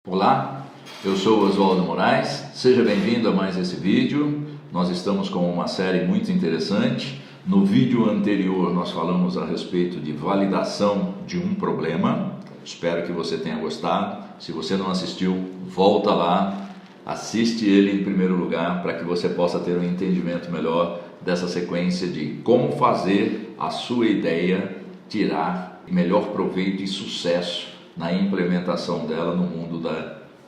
Olá, eu sou Oswaldo Moraes, seja bem-vindo a mais esse vídeo. Nós estamos com uma série muito interessante. No vídeo anterior nós falamos a respeito de validação de um problema. Espero que você tenha gostado. Se você não assistiu, volta lá, assiste ele em primeiro lugar para que você possa ter um entendimento melhor dessa sequência de como fazer a sua ideia tirar melhor proveito e sucesso na implementação dela no mundo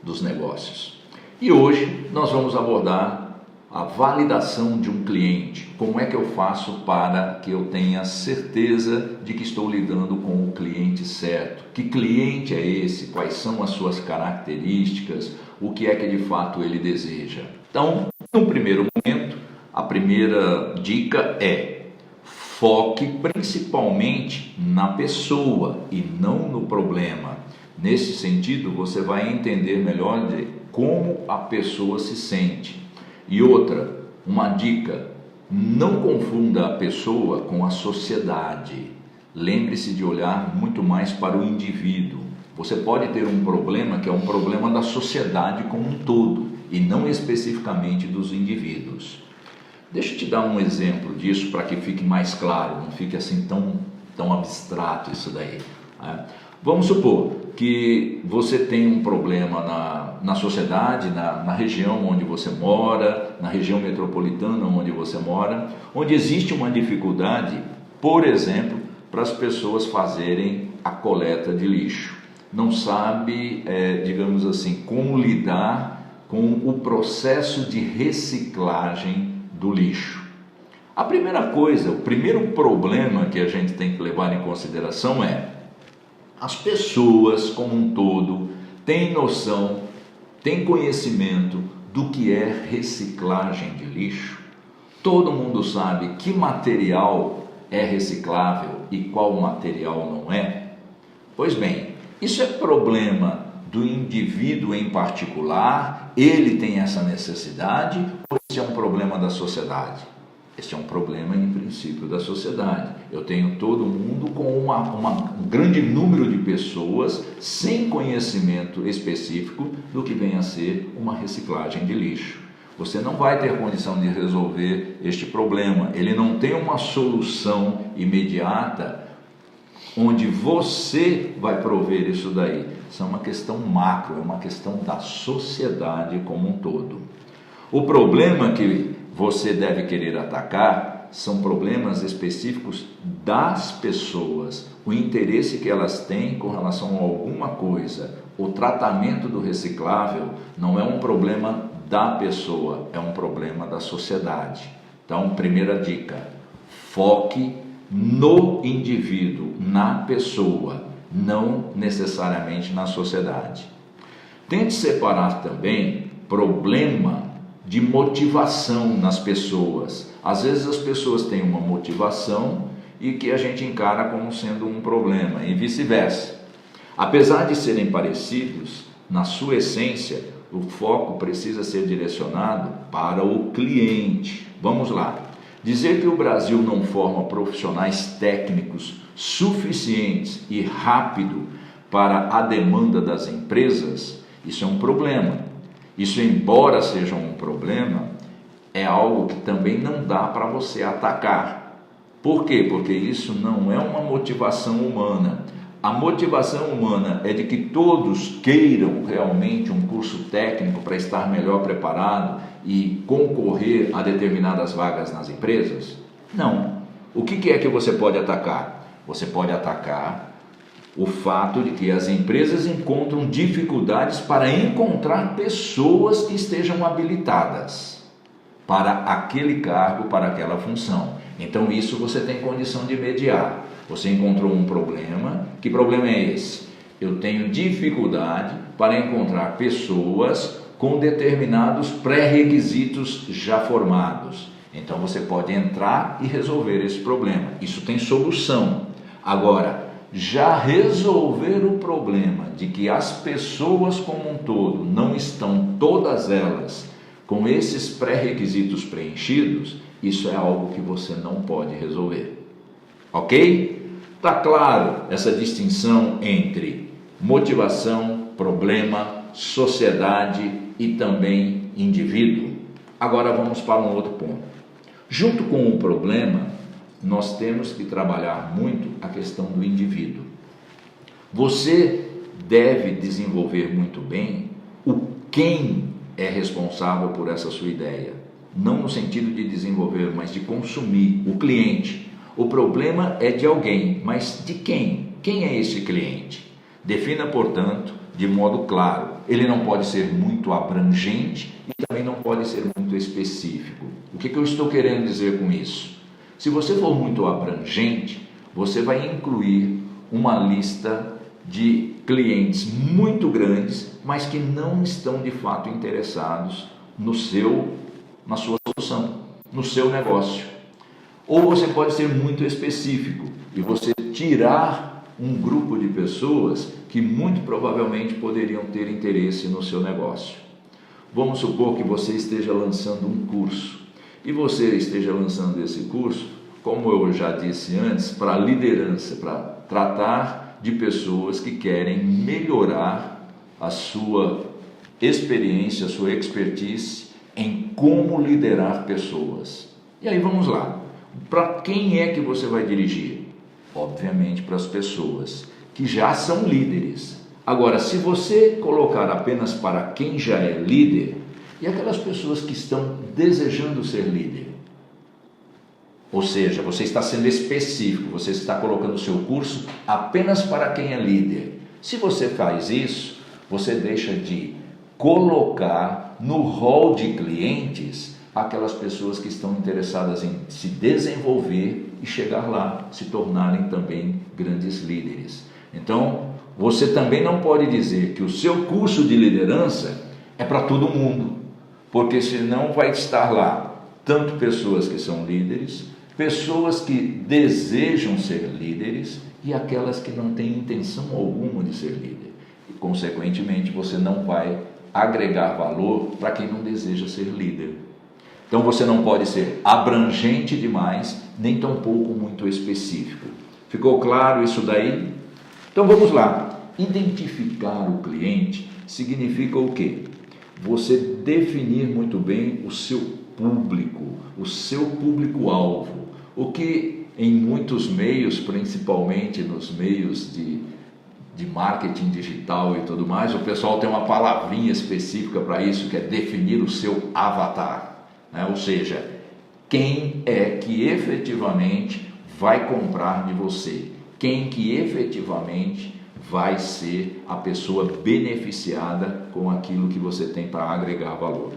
dos negócios. E hoje nós vamos abordar a validação de um cliente. Como é que eu faço para que eu tenha certeza de que estou lidando com o cliente certo? Que cliente é esse? Quais são as suas características? O que é que de fato ele deseja? Então, no primeiro momento, a primeira dica é: foque principalmente na pessoa e não no problema. Nesse sentido, você vai entender melhor de como a pessoa se sente. E outra, uma dica: não confunda a pessoa com a sociedade. Lembre-se de olhar muito mais para o indivíduo. Você pode ter um problema que é um problema da sociedade como um todo e não especificamente dos indivíduos. Deixa eu te dar um exemplo disso para que fique mais claro, não fique assim tão abstrato isso daí, né? Vamos supor que você tem um problema na sociedade, na região onde você mora, na região metropolitana onde você mora, onde existe uma dificuldade, por exemplo, para as pessoas fazerem a coleta de lixo. Não sabe, digamos assim, como lidar com o processo de reciclagem do lixo. A primeira coisa, o primeiro problema que a gente tem que levar em consideração é: as pessoas como um todo têm noção, têm conhecimento do que é reciclagem de lixo? Todo mundo sabe que material é reciclável e qual material não é? Pois bem, isso é problema do indivíduo em particular? Ele tem essa necessidade ou esse é um problema da sociedade? Este é um problema, em princípio, da sociedade. Eu tenho todo mundo com um grande número de pessoas sem conhecimento específico do que vem a ser uma reciclagem de lixo. Você não vai ter condição de resolver este problema. Ele não tem uma solução imediata onde você vai prover isso daí. Isso é uma questão macro, é uma questão da sociedade como um todo. O problema que você deve querer atacar são problemas específicos das pessoas, o interesse que elas têm com relação a alguma coisa. O tratamento do reciclável não é um problema da pessoa, é um problema da sociedade. Então, primeira dica: foque no indivíduo, na pessoa, não necessariamente na sociedade. Tente separar também problema de motivação nas pessoas. Às vezes as pessoas têm uma motivação e que a gente encara como sendo um problema e vice-versa. Apesar de serem parecidos, na sua essência, o foco precisa ser direcionado para o cliente. Vamos lá. Dizer que o Brasil não forma profissionais técnicos suficientes e rápido para a demanda das empresas, isso é um problema. Isso, embora seja um problema, é algo que também não dá para você atacar. Por quê? Porque isso não é uma motivação humana. A motivação humana é de que todos queiram realmente um curso técnico para estar melhor preparado e concorrer a determinadas vagas nas empresas? Não. O que é que você pode atacar? Você pode atacar o fato de que as empresas encontram dificuldades para encontrar pessoas que estejam habilitadas para aquele cargo, para aquela função. Então isso você tem condição de mediar. Você encontrou um problema. Que problema é esse? Eu tenho dificuldade para encontrar pessoas com determinados pré-requisitos já formados. Então você pode entrar e resolver esse problema. Isso tem solução. Agora, já resolver o problema de que as pessoas como um todo não estão todas elas com esses pré-requisitos preenchidos, isso é algo que você não pode resolver. Ok? Está claro essa distinção entre motivação, problema, sociedade e também indivíduo. Agora vamos para um outro ponto. Junto com o problema, nós temos que trabalhar muito a questão do indivíduo. Você deve desenvolver muito bem o quem é responsável por essa sua ideia. Não no sentido de desenvolver, mas de consumir, o cliente. O problema é de alguém, mas de quem? Quem é esse cliente? Defina, portanto, de modo claro. Ele não pode ser muito abrangente e também não pode ser muito específico. O que eu estou querendo dizer com isso? Se você for muito abrangente, você vai incluir uma lista de clientes muito grandes, mas que não estão de fato interessados na sua solução, no seu negócio. Ou você pode ser muito específico e você tirar um grupo de pessoas que muito provavelmente poderiam ter interesse no seu negócio. Vamos supor que você esteja lançando um curso e você esteja lançando esse curso, como eu já disse antes, para liderança, para tratar de pessoas que querem melhorar a sua experiência, a sua expertise em como liderar pessoas. E aí vamos lá. Para quem é que você vai dirigir? Obviamente para as pessoas que já são líderes. Agora, se você colocar apenas para quem já é líder, e aquelas pessoas que estão desejando ser líder? Ou seja, você está sendo específico, você está colocando o seu curso apenas para quem é líder. Se você faz isso, você deixa de colocar no hall de clientes aquelas pessoas que estão interessadas em se desenvolver e chegar lá, se tornarem também grandes líderes. Então, você também não pode dizer que o seu curso de liderança é para todo mundo, porque senão vai estar lá tanto pessoas que são líderes, pessoas que desejam ser líderes e aquelas que não têm intenção alguma de ser líder. E, consequentemente, você não vai agregar valor para quem não deseja ser líder. Então, você não pode ser abrangente demais, nem tampouco muito específico. Ficou claro isso daí? Então, vamos lá. Identificar o cliente significa o quê? Você definir muito bem o seu público, o seu público-alvo, o que em muitos meios, principalmente nos meios de marketing digital e tudo mais, o pessoal tem uma palavrinha específica para isso, que é definir o seu avatar, né? Ou seja, quem é que efetivamente vai comprar de você, quem que efetivamente vai ser a pessoa beneficiada com aquilo que você tem para agregar valor.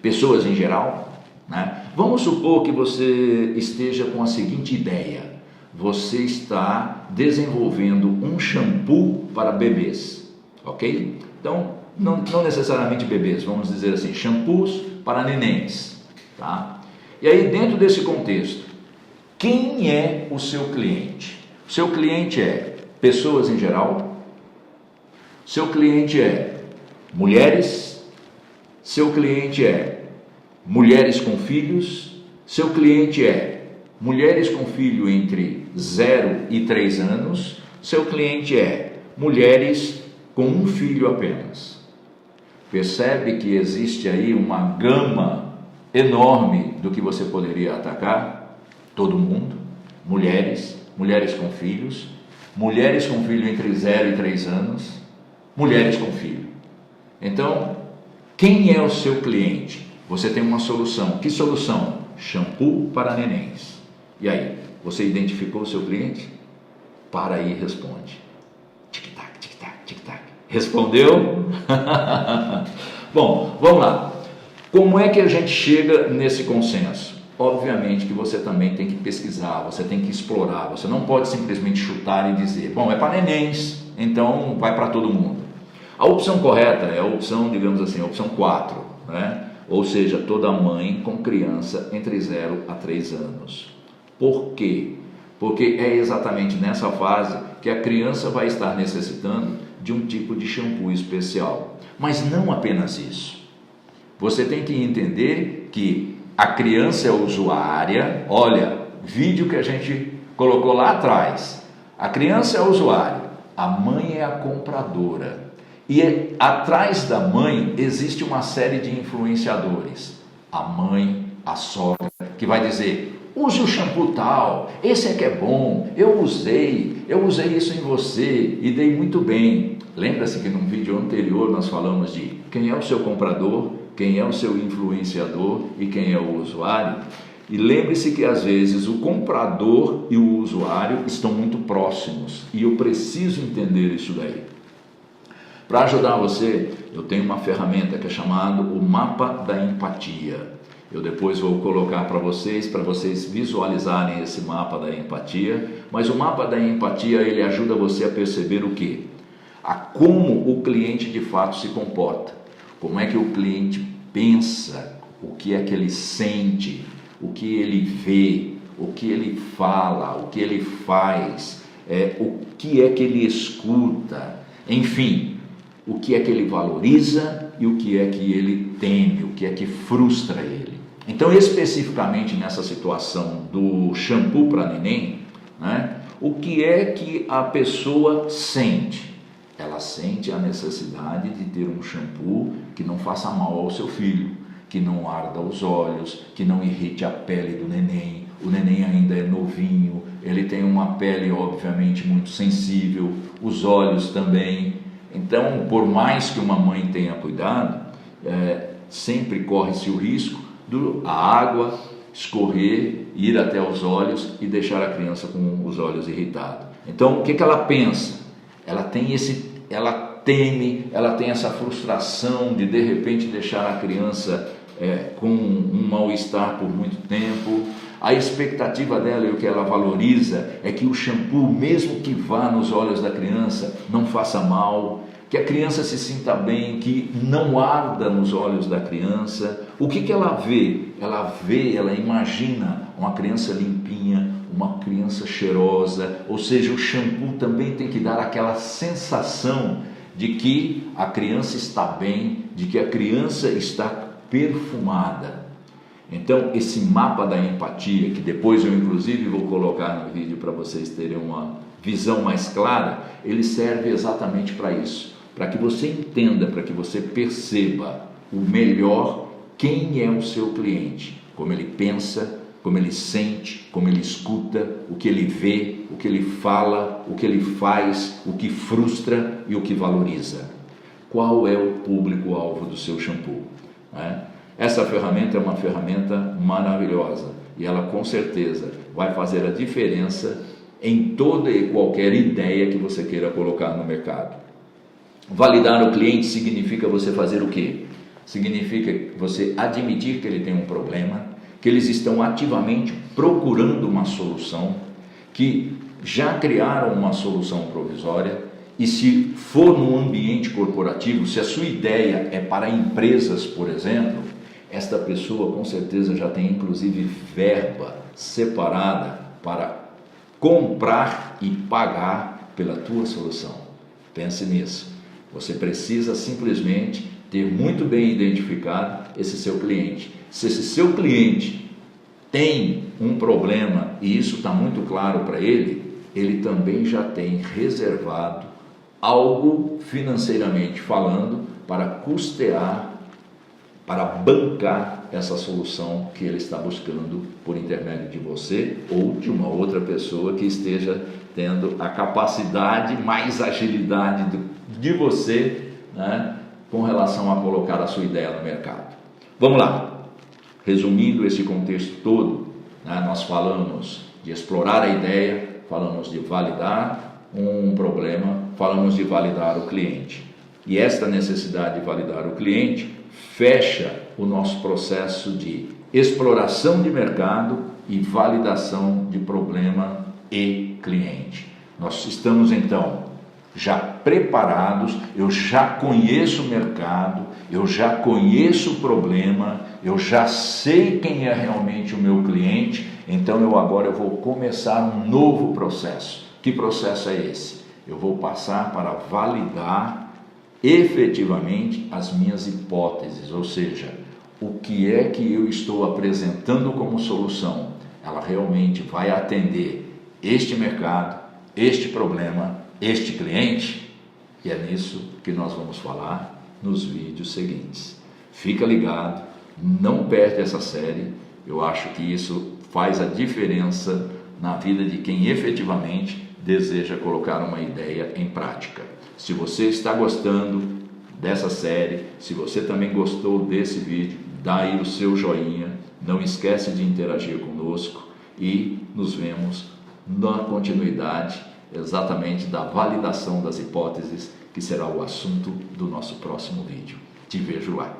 Pessoas em geral, né? Vamos supor que você esteja com a seguinte ideia: você está desenvolvendo um shampoo para bebês, ok? Então, não necessariamente bebês, vamos dizer assim, shampoos para nenéns, tá? E aí, dentro desse contexto, quem é o seu cliente? O seu cliente é pessoas em geral, seu cliente é mulheres, seu cliente é mulheres com filhos, seu cliente é mulheres com filho entre 0 e 3 anos, seu cliente é mulheres com um filho apenas. Percebe que existe aí uma gama enorme do que você poderia atacar? Todo mundo, mulheres com filhos, mulheres com filho entre 0 e 3 anos, mulheres com filho. Então, quem é o seu cliente? Você tem uma solução. Que solução? Shampoo para nenéns. E aí, você identificou o seu cliente? Para aí e responde. Tic-tac, tic-tac, tic-tac. Respondeu? Bom, vamos lá. Como é que a gente chega nesse consenso? Obviamente que você também tem que pesquisar, você tem que explorar, você não pode simplesmente chutar e dizer, bom, é para nenéns, então vai para todo mundo. A opção correta é a opção, digamos assim, a opção 4, né? Ou seja, toda mãe com criança entre 0 a 3 anos. Por quê? Porque é exatamente nessa fase que a criança vai estar necessitando de um tipo de shampoo especial. Mas não apenas isso. Você tem que entender que a criança é usuária. Olha, vídeo que a gente colocou lá atrás. A criança é usuária, a mãe é a compradora. E atrás da mãe existe uma série de influenciadores. A mãe, a sogra, que vai dizer: use o shampoo tal, esse é que é bom, eu usei isso em você e dei muito bem. Lembra-se que no vídeo anterior nós falamos de quem é o seu comprador, quem é o seu influenciador e quem é o usuário? E lembre-se que às vezes o comprador e o usuário estão muito próximos e eu preciso entender isso daí. Para ajudar você, eu tenho uma ferramenta que é chamada o Mapa da Empatia. Eu depois vou colocar para vocês visualizarem esse mapa da empatia. Mas o mapa da empatia, ele ajuda você a perceber o quê? A como o cliente de fato se comporta. Como é que o cliente pensa, o que é que ele sente, o que ele vê, o que ele fala, o que ele faz, o que é que ele escuta, enfim, o que é que ele valoriza e o que é que ele teme, o que é que frustra ele. Então, especificamente nessa situação do shampoo para neném, né, o que é que a pessoa sente? Ela sente a necessidade de ter um shampoo que não faça mal ao seu filho, que não arda os olhos, que não irrite a pele do neném. O neném ainda é novinho, ele tem uma pele obviamente muito sensível, os olhos também. Então, por mais que uma mãe tenha cuidado, sempre corre-se o risco a água escorrer, ir até os olhos e deixar a criança com os olhos irritados. Então, o que ela pensa? Ela teme, ela tem essa frustração de repente deixar a criança com um mal-estar por muito tempo. A expectativa dela e o que ela valoriza é que o shampoo, mesmo que vá nos olhos da criança, não faça mal, que a criança se sinta bem, que não arda nos olhos da criança. O que ela vê? Ela imagina uma criança limpinha, uma criança cheirosa, ou seja, o shampoo também tem que dar aquela sensação de que a criança está bem, de que a criança está perfumada. Então, esse mapa da empatia, que depois eu inclusive vou colocar no vídeo para vocês terem uma visão mais clara, ele serve exatamente para isso, para que você entenda, para que você perceba o melhor quem é o seu cliente, como ele pensa, como ele sente, como ele escuta, o que ele vê, o que ele fala, o que ele faz, o que frustra e o que valoriza. Qual é o público-alvo do seu shampoo? Essa ferramenta é uma ferramenta maravilhosa e ela com certeza vai fazer a diferença em toda e qualquer ideia que você queira colocar no mercado. Validar o cliente significa você fazer o quê? Significa você admitir que ele tem um problema, que eles estão ativamente procurando uma solução, que já criaram uma solução provisória, e se for num ambiente corporativo, se a sua ideia é para empresas, por exemplo, esta pessoa com certeza já tem inclusive verba separada para comprar e pagar pela tua solução. Pense nisso. Você precisa simplesmente ter muito bem identificado esse seu cliente. Se esse seu cliente tem um problema e isso está muito claro para ele, ele também já tem reservado algo financeiramente falando para custear, para bancar essa solução que ele está buscando por intermédio de você ou de uma outra pessoa que esteja tendo a capacidade, mais agilidade de você, né, com relação a colocar a sua ideia no mercado. Vamos lá. Resumindo esse contexto todo, né, nós falamos de explorar a ideia, falamos de validar um problema, falamos de validar o cliente. E esta necessidade de validar o cliente fecha o nosso processo de exploração de mercado e validação de problema e cliente. Nós estamos então já preparados, eu já conheço o mercado, eu já conheço o problema, eu já sei quem é realmente o meu cliente, então agora eu vou começar um novo processo. Que processo é esse? Eu vou passar para validar efetivamente as minhas hipóteses, ou seja, o que é que eu estou apresentando como solução? Ela realmente vai atender este mercado, este problema, este cliente? E é nisso que nós vamos falar nos vídeos seguintes. Fica ligado, não perde essa série. Eu acho que isso faz a diferença na vida de quem efetivamente deseja colocar uma ideia em prática. Se você está gostando dessa série, se você também gostou desse vídeo, dá aí o seu joinha, não esquece de interagir conosco e nos vemos na continuidade exatamente da validação das hipóteses, que será o assunto do nosso próximo vídeo. Te vejo lá.